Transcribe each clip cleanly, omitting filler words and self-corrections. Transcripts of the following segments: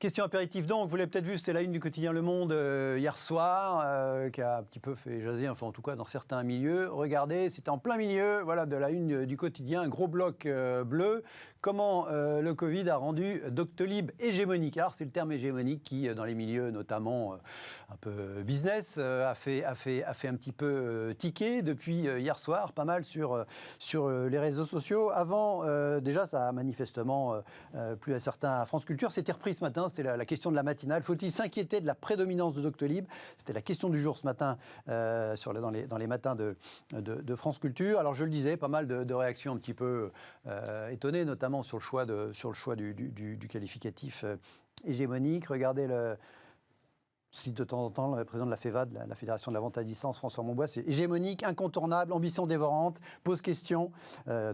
Question apéritif donc, vous l'avez peut-être vu, c'était la une du quotidien Le Monde hier soir, qui a un petit peu fait jaser, enfin en tout cas dans certains milieux. Regardez, c'était en plein milieu voilà, de la une du quotidien, un gros bloc bleu. Comment le Covid a rendu Doctolib hégémonique. Alors c'est le terme hégémonique qui, dans les milieux notamment un peu business, a fait un petit peu tiquer depuis hier soir, pas mal sur les réseaux sociaux. Avant, déjà, ça a manifestement plu à certains à France Culture. C'était repris ce matin, c'était la question de la matinale. Faut-il s'inquiéter de la prédominance de Doctolib? C'était la question du jour ce matin dans les matins de France Culture. Alors je le disais, pas mal de réactions un petit peu étonnées, notamment sur le choix du qualificatif hégémonique. Regardez le cite de temps en temps le président de la FEVAD, la Fédération de la vente à distance, François Monbois, c'est hégémonique, incontournable, ambition dévorante, pose question,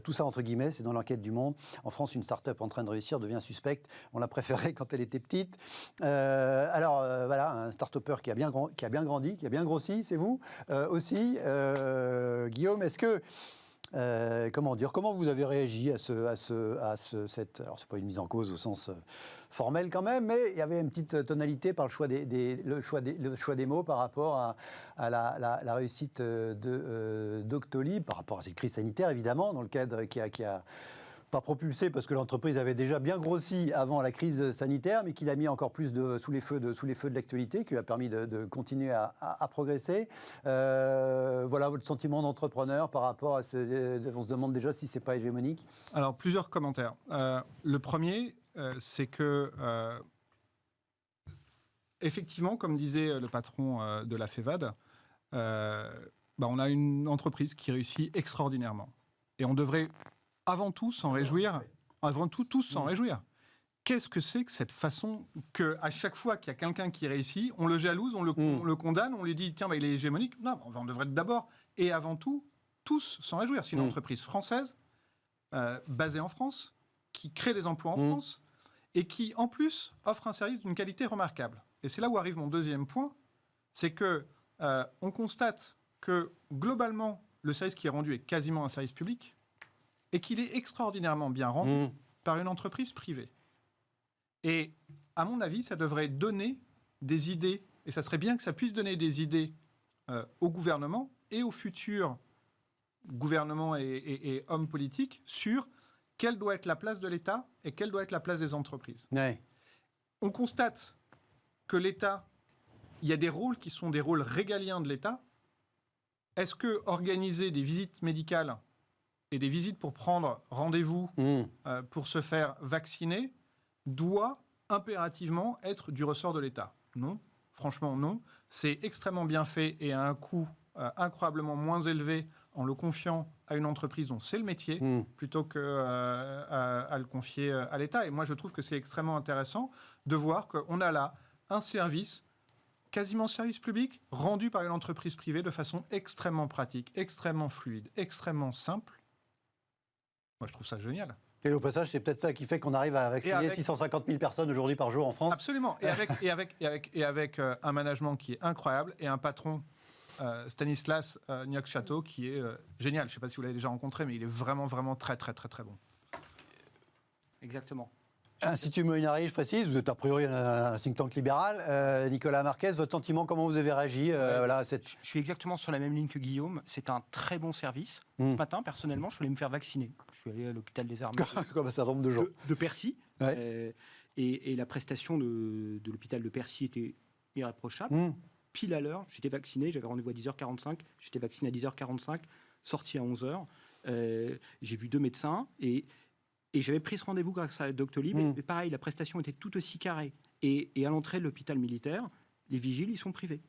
tout ça entre guillemets, c'est dans l'enquête du Monde. En France, une start-up en train de réussir devient suspecte. On l'a préférée quand elle était petite. Voilà, un start-upper qui a bien grandi, qui a bien grossi, c'est vous aussi. Guillaume, est-ce que comment vous avez réagi à cette... Alors, c'est pas une mise en cause au sens formel quand même, mais il y avait une petite tonalité par le choix des mots par rapport à la réussite de Doctolib, par rapport à cette crise sanitaire, évidemment, dans le cadre qui a pas propulsé parce que l'entreprise avait déjà bien grossi avant la crise sanitaire, mais qui l'a mis encore plus sous les feux de l'actualité, qui lui a permis de continuer à progresser. Voilà votre sentiment d'entrepreneur par rapport à on se demande déjà si c'est pas hégémonique. Alors, plusieurs commentaires. Le premier, c'est que effectivement, comme disait le patron de la FEVAD, on a une entreprise qui réussit extraordinairement. Et on devrait avant tout s'en réjouir. Avant tout, tous s'en réjouir. Qu'est-ce que c'est que cette façon qu'à chaque fois qu'il y a quelqu'un qui réussit, on le jalouse, on le condamne, on lui dit tiens, il est hégémonique. Non, on devrait d'abord et avant tout tous s'en réjouir. C'est une entreprise française, basée en France, qui crée des emplois en France et qui, en plus, offre un service d'une qualité remarquable. Et c'est là où arrive mon deuxième point, c'est que on constate que, globalement, le service qui est rendu est quasiment un service public et qu'il est extraordinairement bien rendu par une entreprise privée. Et, à mon avis, ça devrait donner des idées, et ça serait bien que ça puisse donner des idées au gouvernement et aux futurs gouvernements et hommes politiques sur quelle doit être la place de l'État et quelle doit être la place des entreprises. Ouais. On constate que l'État, il y a des rôles qui sont des rôles régaliens de l'État. Est-ce que organiser des visites médicales et des visites pour prendre rendez-vous pour se faire vacciner doit impérativement être du ressort de l'État? Non, franchement non. C'est extrêmement bien fait et à un coût incroyablement moins élevé en le confiant à une entreprise dont c'est le métier, plutôt qu'à le confier à l'État. Et moi, je trouve que c'est extrêmement intéressant de voir qu'on a là un service, quasiment service public, rendu par une entreprise privée de façon extrêmement pratique, extrêmement fluide, extrêmement simple. Moi, je trouve ça génial. Et au passage, c'est peut-être ça qui fait qu'on arrive à vacciner 650 000 personnes aujourd'hui par jour en France. Absolument. Et avec un management qui est incroyable et un patron, Stanislas Niok-Château, qui est génial. Je ne sais pas si vous l'avez déjà rencontré, mais il est vraiment, vraiment très, très, très, très bon. Exactement. Institut Molinari, je précise, vous êtes a priori un think tank libéral. Nicolas Marquez, votre sentiment, comment vous avez réagi voilà, Je suis exactement sur la même ligne que Guillaume. C'est un très bon service. Ce matin, personnellement, je suis allé me faire vacciner. Je suis allé à l'hôpital des armées comme un certain nombre de gens. De Percy. Ouais. Et la prestation de l'hôpital de Percy était irréprochable. Pile à l'heure, j'étais vacciné, j'avais rendez-vous à 10h45, j'étais vacciné à 10h45, sorti à 11h. J'ai vu 2 médecins et j'avais pris ce rendez-vous grâce à Doctolib. Et pareil, la prestation était tout aussi carrée. Et à l'entrée de l'hôpital militaire, les vigiles, ils sont privés.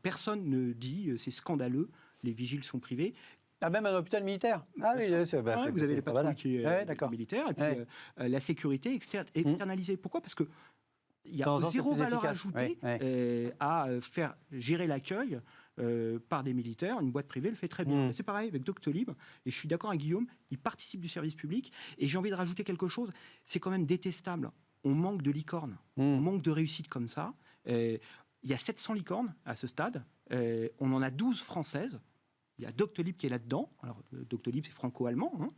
Personne ne dit c'est scandaleux, les vigiles sont privés. Ah, même un hôpital militaire. Ah oui, vous avez les patrons qui est militaire, et puis la sécurité externalisée. Pourquoi ? Parce que il y a zéro valeur ajoutée à faire gérer l'accueil par des militaires. Une boîte privée le fait très bien. C'est pareil avec Doctolib, et je suis d'accord avec Guillaume, il participe du service public, et j'ai envie de rajouter quelque chose, c'est quand même détestable. On manque de licornes, on manque de réussite comme ça. Il y a 700 licornes à ce stade, on en a 12 françaises, il y a Doctolib qui est là-dedans. Alors Doctolib c'est franco-allemand,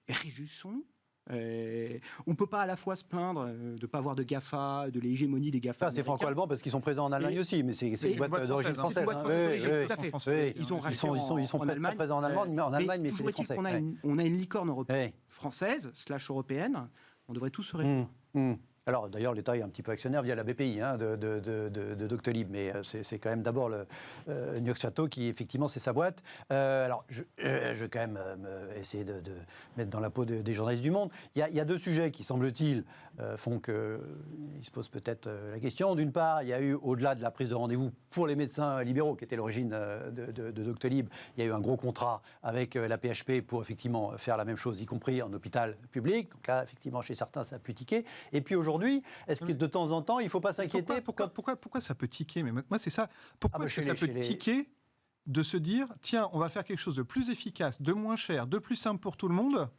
Réjouissons-nous. On ne peut pas à la fois se plaindre de ne pas avoir de GAFA, de l'hégémonie des GAFA. C'est franco-allemand parce qu'ils sont présents en Allemagne aussi, mais c'est une boîte d'origine française. Tout à fait. Ils sont très présents en Allemagne, mais c'est des Français. On a une licorne européenne, française, /européenne. On devrait tous se réjouir. Alors d'ailleurs, l'État est un petit peu actionnaire via la BPI de Doctolib, mais c'est quand même d'abord le Neufchâteau qui, effectivement, c'est sa boîte. Alors, je vais quand même essayer de mettre dans la peau des journalistes du Monde. Il y a deux sujets qui, semble-t-il, font qu'ils se posent peut-être la question. D'une part, il y a eu, au-delà de la prise de rendez-vous pour les médecins libéraux, qui était l'origine de Doctolib, il y a eu un gros contrat avec la PHP pour, effectivement, faire la même chose, y compris en hôpital public. Donc là, effectivement, chez certains, ça a pu tiquer. Et puis aujourd'hui, est-ce que de temps en temps, il ne faut pas s'inquiéter pourquoi ça peut tiquer? Mais moi, c'est ça. Pourquoi est-ce que ça peut tiquer de se dire, tiens, on va faire quelque chose de plus efficace, de moins cher, de plus simple pour tout le monde,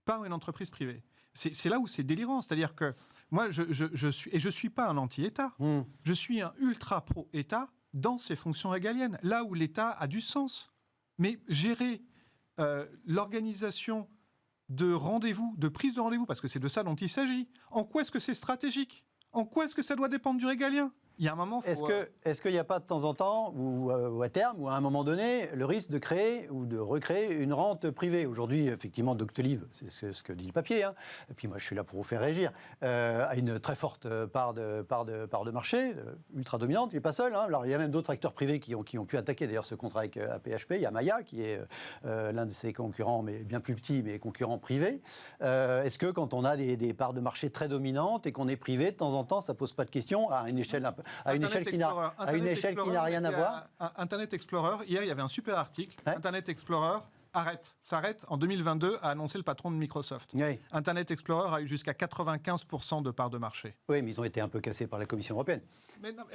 par une entreprise privée? C'est là où c'est délirant. C'est-à-dire que moi, je suis pas un anti-État. Je suis un ultra pro-État dans ses fonctions régaliennes, là où l'État a du sens. Mais gérer l'organisation de rendez-vous, de prise de rendez-vous, parce que c'est de ça dont il s'agit. En quoi est-ce que c'est stratégique? En quoi est-ce que ça doit dépendre du régalien? Il y a un moment... Est-ce qu'il n'y a pas de temps en temps, ou à terme, ou à un moment donné, le risque de créer ou de recréer une rente privée? Aujourd'hui, effectivement, Doctolib, c'est ce que dit le papier, et puis moi je suis là pour vous faire réagir, a une très forte part de marché, ultra dominante, il n'est pas seul. Alors il y a même d'autres acteurs privés qui ont pu attaquer d'ailleurs ce contrat avec APHP. Il y a Maya, qui est l'un de ses concurrents, mais bien plus petit, mais concurrent privé. Est-ce que quand on a des parts de marché très dominantes et qu'on est privé, de temps en temps, ça ne pose pas de questions à une échelle qui n'a rien à voir. Internet Explorer, hier, il y avait un super article. Internet Explorer s'arrête en 2022, a annoncé le patron de Microsoft. Oui. Internet Explorer a eu jusqu'à 95% de part de marché. Oui, mais ils ont été un peu cassés par la Commission européenne. Mais non,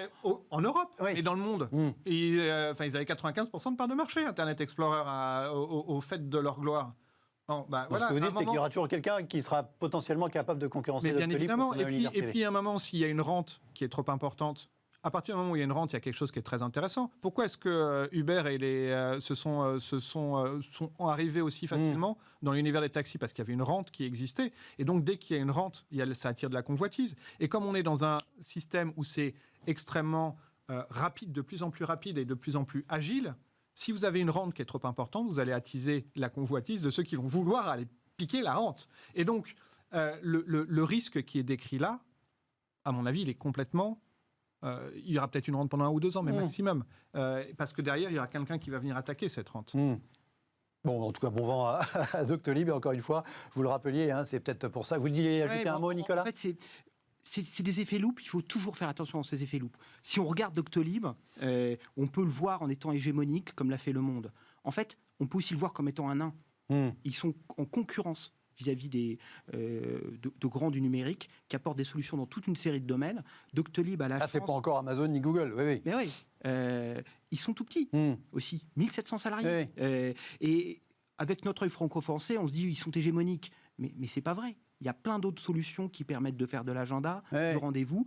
en Europe et dans le monde. Ils avaient 95% de part de marché, Internet Explorer, au fait de leur gloire. Non, voilà, ce que vous dites, c'est qu'il y aura toujours quelqu'un qui sera potentiellement capable de concurrencer. Mais bien évidemment. Et puis, à un moment, s'il y a une rente qui est trop importante, à partir du moment où il y a une rente, il y a quelque chose qui est très intéressant. Pourquoi est-ce que Uber et sont arrivés aussi facilement dans l'univers des taxis? Parce qu'il y avait une rente qui existait. Et donc, dès qu'il y a une rente, ça attire de la convoitise. Et comme on est dans un système où c'est extrêmement rapide, de plus en plus rapide et de plus en plus agile, si vous avez une rente qui est trop importante, vous allez attiser la convoitise de ceux qui vont vouloir aller piquer la rente. Et donc, le risque qui est décrit là, à mon avis, il est complètement... il y aura peut-être une rente pendant 1 ou 2 ans, mais maximum. Parce que derrière, il y aura quelqu'un qui va venir attaquer cette rente. Bon, en tout cas, bon vent à Doctolib. Et encore une fois, vous le rappeliez, c'est peut-être pour ça. Vous vouliez ajouter un mot, Nicolas? En fait, c'est des effets loupes, il faut toujours faire attention à ces effets loupes. Si on regarde Doctolib, on peut le voir en étant hégémonique, comme l'a fait Le Monde. En fait, on peut aussi le voir comme étant un nain. Ils sont en concurrence vis-à-vis de grands du numérique qui apportent des solutions dans toute une série de domaines. Doctolib a la chance... c'est pas encore Amazon ni Google, oui. Mais oui, ils sont tout petits aussi, 1700 salariés. Et avec notre œil franco-français, on se dit ils sont hégémoniques. Mais c'est pas vrai. Il y a plein d'autres solutions qui permettent de faire de l'agenda, du rendez-vous.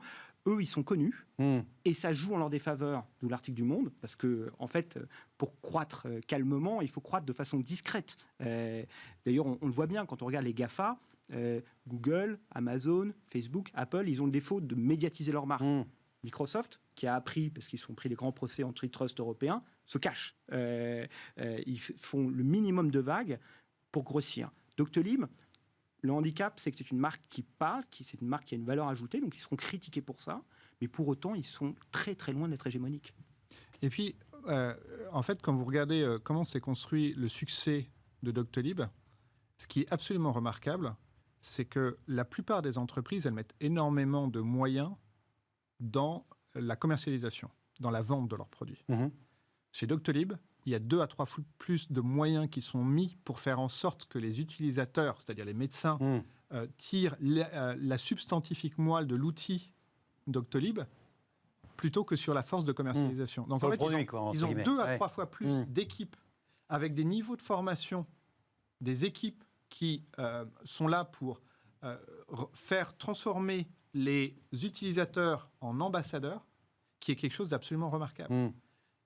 Eux, ils sont connus et ça joue en leur défaveur, d'où l'article du Monde, parce que en fait, pour croître calmement, il faut croître de façon discrète. D'ailleurs, on le voit bien quand on regarde les GAFA, Google, Amazon, Facebook, Apple, ils ont le défaut de médiatiser leur marque. Microsoft, qui a appris, parce qu'ils se sont pris les grands procès antitrust européens, se cache. Ils font le minimum de vagues pour grossir. Doctolib, le handicap, c'est que c'est une marque qui parle, c'est une marque qui a une valeur ajoutée, donc ils seront critiqués pour ça, mais pour autant, ils sont très très loin d'être hégémoniques. Et puis, en fait, quand vous regardez comment s'est construit le succès de Doctolib, ce qui est absolument remarquable, c'est que la plupart des entreprises, elles mettent énormément de moyens dans la commercialisation, dans la vente de leurs produits. Chez Doctolib, il y a 2 à 3 fois plus de moyens qui sont mis pour faire en sorte que les utilisateurs, c'est-à-dire les médecins, tirent la substantifique moelle de l'outil Doctolib plutôt que sur la force de commercialisation. Donc en fait, ils ont 2 à 3 fois plus d'équipes avec des niveaux de formation, des équipes qui sont là pour faire transformer les utilisateurs en ambassadeurs, qui est quelque chose d'absolument remarquable.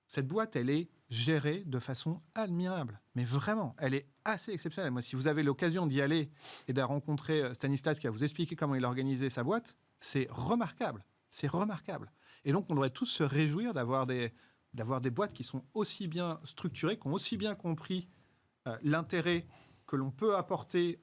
Cette boîte, elle est gérée de façon admirable. Mais vraiment, elle est assez exceptionnelle. Moi, si vous avez l'occasion d'y aller et de rencontrer Stanislas qui va vous expliquer comment il a organisé sa boîte, c'est remarquable. C'est remarquable. Et donc, on devrait tous se réjouir d'avoir des boîtes qui sont aussi bien structurées, qui ont aussi bien compris l'intérêt que l'on peut apporter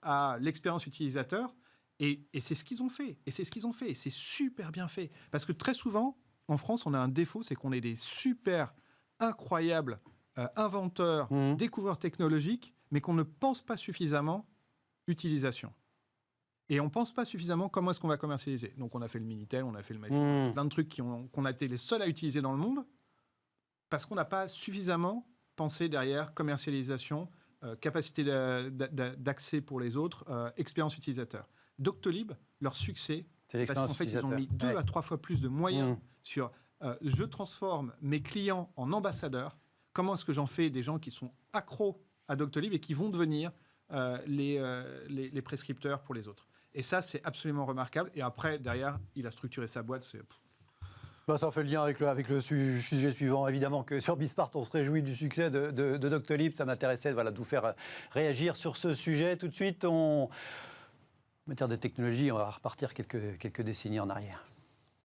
à l'expérience utilisateur. Et c'est ce qu'ils ont fait. Et c'est super bien fait. Parce que très souvent, en France, on a un défaut, c'est qu'on est des super incroyables inventeurs, découvreurs technologiques, mais qu'on ne pense pas suffisamment utilisation. Et on ne pense pas suffisamment comment est-ce qu'on va commercialiser. Donc on a fait le Minitel, on a fait le Magic, plein de trucs qu'on a été les seuls à utiliser dans le monde, parce qu'on n'a pas suffisamment pensé derrière commercialisation, capacité d'accès pour les autres, expérience utilisateur. Doctolib, leur succès, c'est parce qu'en fait ils ont mis 2 à 3 fois plus de moyens sur je transforme mes clients en ambassadeurs. Comment est-ce que j'en fais des gens qui sont accros à Doctolib et qui vont devenir les prescripteurs pour les autres. Et ça, c'est absolument remarquable. Et après, derrière, il a structuré sa boîte. Ça en fait le lien avec le sujet suivant. Évidemment que sur Bismart, on se réjouit du succès de Doctolib. Ça m'intéressait de vous faire réagir sur ce sujet. Tout de suite, en matière de technologie, on va repartir quelques décennies en arrière.